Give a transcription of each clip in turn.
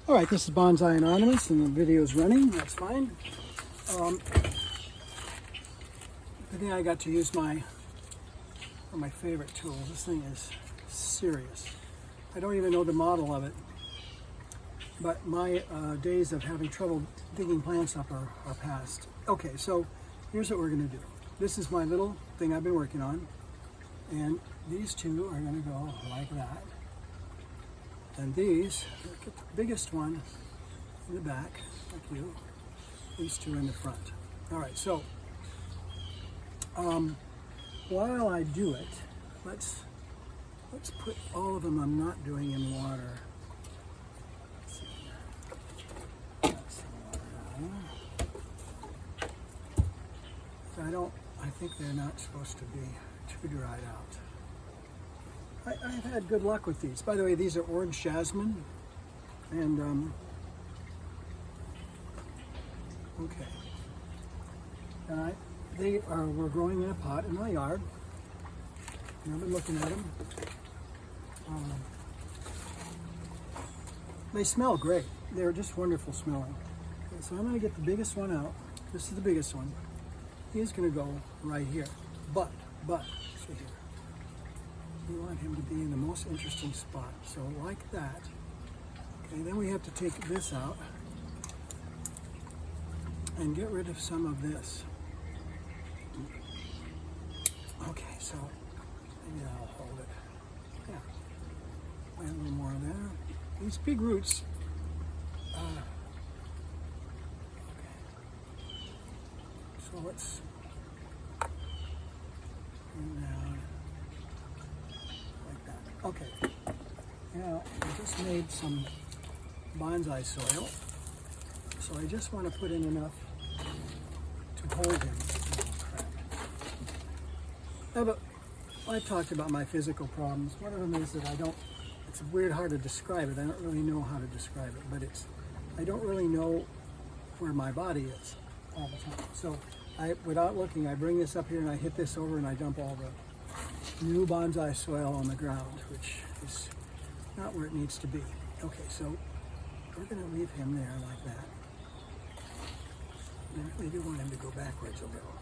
All right, this is Bonsai Anonymous, and the video's running. That's fine. Today I got to use one of my favorite tools. This thing is serious. I don't even know the model of it, but my days of having trouble digging plants up are past. Okay, so here's what we're going to do. This is my little thing I've been working on, and these two are going to go like that. And these, look at the biggest one in the back, like you, these two in the front. All right, so while I do it, let's put all of them I'm not doing in water. Let's see. That's some water now. I think they're not supposed to be too dried out. I've had good luck with these. By the way, these are orange jasmine, and okay. And we're growing in a pot in my yard. And I've been looking at them. They smell great. They're just wonderful smelling. Okay, so I'm going to get the biggest one out. This is the biggest one. He's going to go right here. But, see here. We want him to be in the most interesting spot. So like that. Okay, then we have to take this out and get rid of some of this. Okay, so maybe I'll hold it. Yeah, a little more there. These big roots. Okay, so let's bring down like that. Okay, now I just made some bonsai soil, so I just want to put in enough to hold him. I've talked about my physical problems. One of them is that it's weird hard to describe it. I don't really know how to describe it, but I don't really know where my body is all the time. So without looking, I bring this up here and I hit this over and I dump all the new bonsai soil on the ground, which is not where it needs to be. Okay, so we're going to leave him there like that. I really do want him to go backwards a little.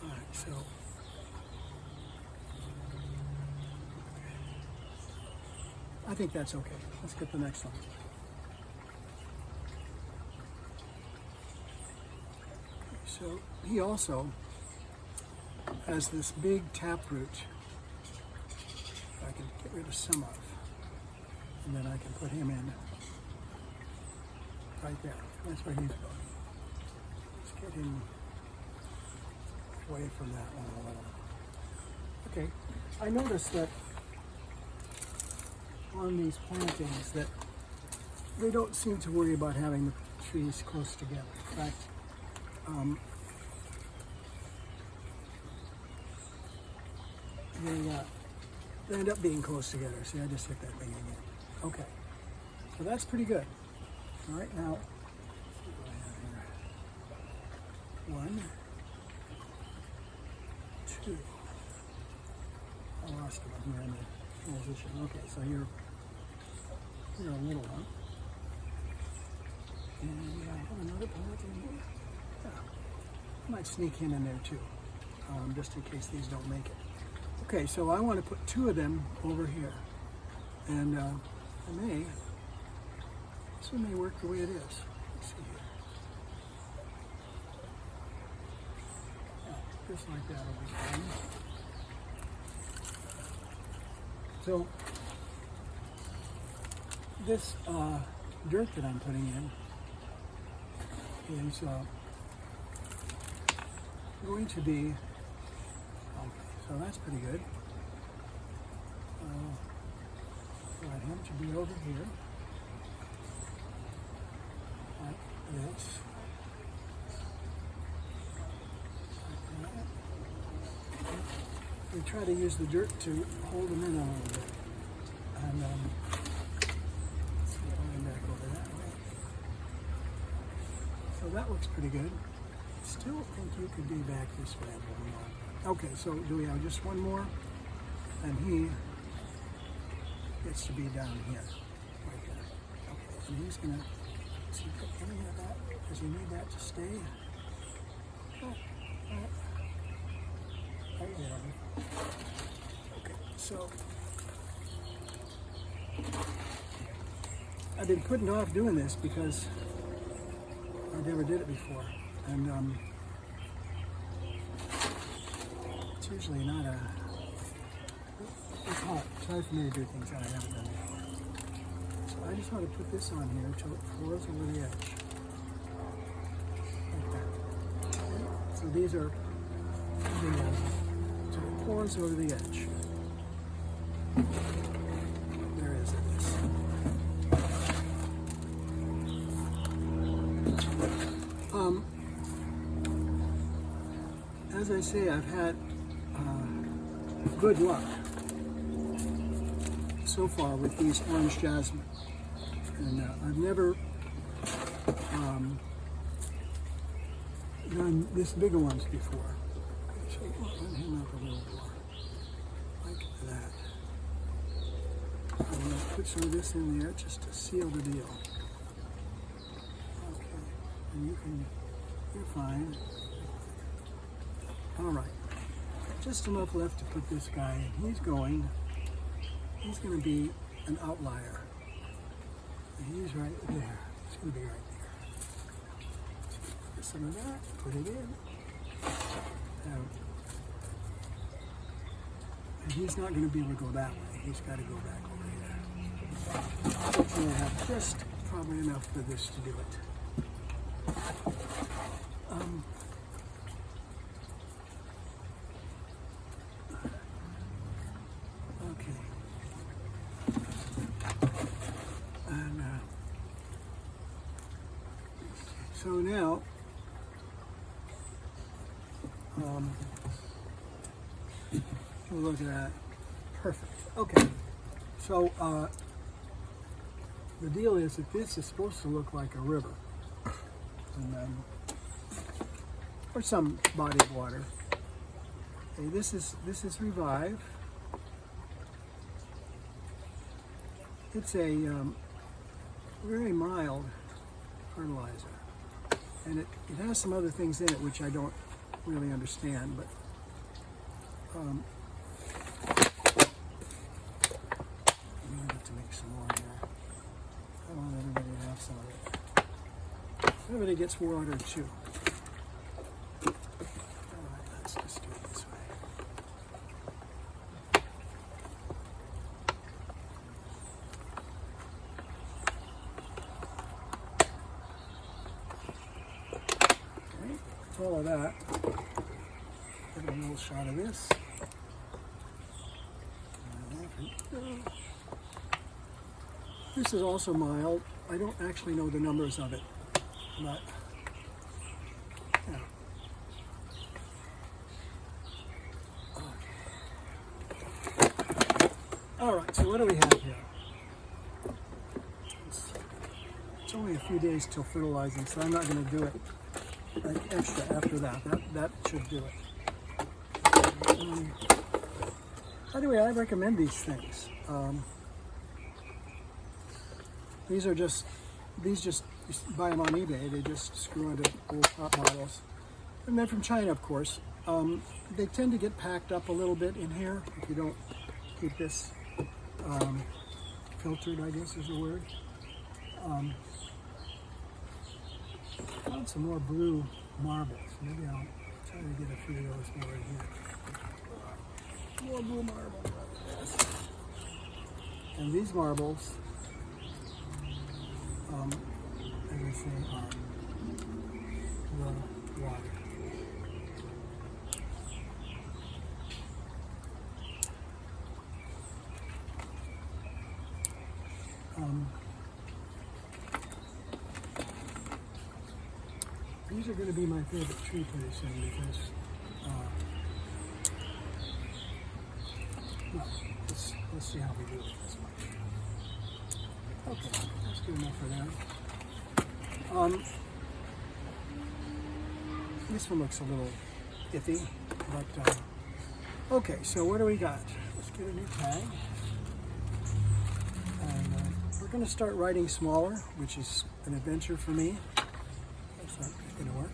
All right, so I think that's okay. Let's get the next one. Okay, so he also has this big taproot I can get rid of some of, and then I can put him in right there. That's where he's going. Let's get him away from that one a little. Okay, I noticed that on these plantings that they don't seem to worry about having the trees close together. In fact, they end up being close together. See, I just hit that thing again. Okay, so that's pretty good. All right, now, what do I have here? 1, 2. I lost one here in the transition. Okay, so you're a little one. And I have another plant in here. Yeah. I might sneak him in there too, just in case these don't make it. Okay, so I want to put 2 of them over here. And this one may work the way it is. Let's see here. Yeah, just like that will be fine. So this dirt that I'm putting in is going to be, okay, so that's pretty good. I want him to be over here, like this. Like that. We try to use the dirt to hold them in a little bit. And let's see, going back over that way. So that looks pretty good. Still think you could be back this way a little more. Okay, so do we have just one more? And he gets to be down here, right there. Okay. And he's going to, does he put any of that? Does he need that to stay? Okay, so I've been putting off doing this because I never did it before. And it's usually not a, it's hard. It's hard for me to do things that I haven't done before. So I just want to put this on here until it pours over the edge. Like that. Okay. So these are the, so it pours over the edge. There is this. As I say, I've had good luck so far with these orange jasmine, and I've never done this bigger ones before. Okay, so run him up a little more, like that. I'm going to put some of this in there just to seal the deal. Okay, and you're fine. All right, just enough left to put this guy in. He's going to be an outlier. And he's right there. He's going to be right there. Get some of that, put it in. And he's not going to be able to go that way. He's got to go back over here. Hopefully I have just probably enough for this to do it. So now, look at that. Perfect. Okay. So the deal is that this is supposed to look like a river, and or some body of water. Okay, this is Revive. It's a very mild fertilizer. And it has some other things in it which I don't really understand, but I need to make some more here. I want everybody to have some of it. Everybody gets water too. Alright, let's just do it this way. All of that. Get a little shot of this. This is also mild. I don't actually know the numbers of it, but yeah. Okay. All right. So what do we have here? It's only a few days till fertilizing, so I'm not going to do it like extra after that. That should do it. Anyway, I recommend these things. These just you buy them on eBay. They just screw into old top bottles, and they're from China, of course. They tend to get packed up a little bit in here if you don't keep this filtered, I guess is the word. I want some more blue marbles. Maybe I'll try to get a few of those more in here. More blue marbles. And these marbles, as I say, are the water. These are going to be my favorite tree pretty soon because, well, let's see how we do with this one. Okay, that's good enough for them. This one looks a little iffy, but okay, so what do we got? Let's get a new tag. And We're going to start writing smaller, which is an adventure for me. That's not going to work.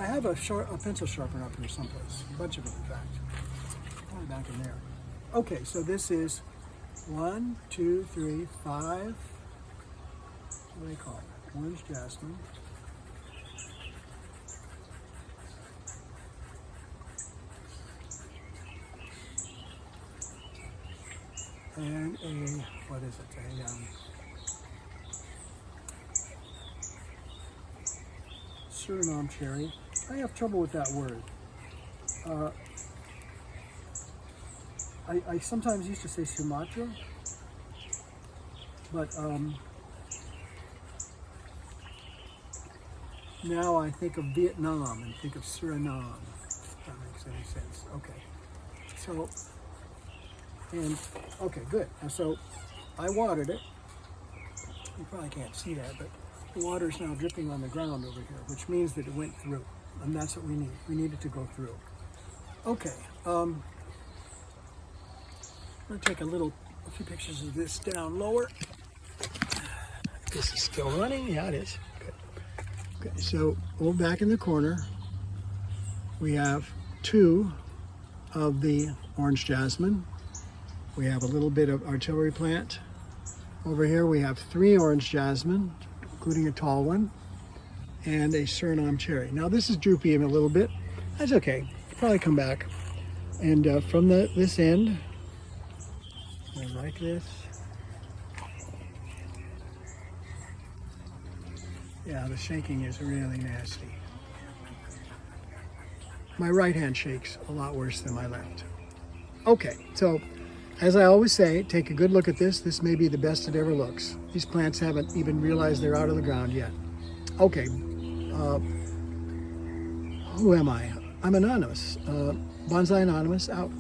I have a pencil sharpener up here someplace, a bunch of them in fact. Probably back in there. Okay, so this is 1, 2, 3, 5. What do they call it? Orange jasmine. And a, what is it? A Suriname cherry. I have trouble with that word. I sometimes used to say Sumatra, but now I think of Vietnam and think of Suriname, if that makes any sense. Okay, so, and, okay, good. And so I watered it. You probably can't see that, but the water is now dripping on the ground over here, which means that it went through, and that's what we need. We need it to go through. Okay, I'm going to take a few pictures of this down lower. This is still running. Yeah, it is. Good. Okay, so over back in the corner, we have 2 of the orange jasmine. We have a little bit of artillery plant. Over here we have 3 orange jasmine, including a tall one, and a Suriname cherry. Now this is droopy a little bit. That's okay. It'll probably come back. And from this end, like this. Yeah, the shaking is really nasty. My right hand shakes a lot worse than my left. Okay, so as I always say, take a good look at this. This may be the best it ever looks. These plants haven't even realized they're out of the ground yet. Okay, who am I? I'm anonymous. Bonsai Anonymous out.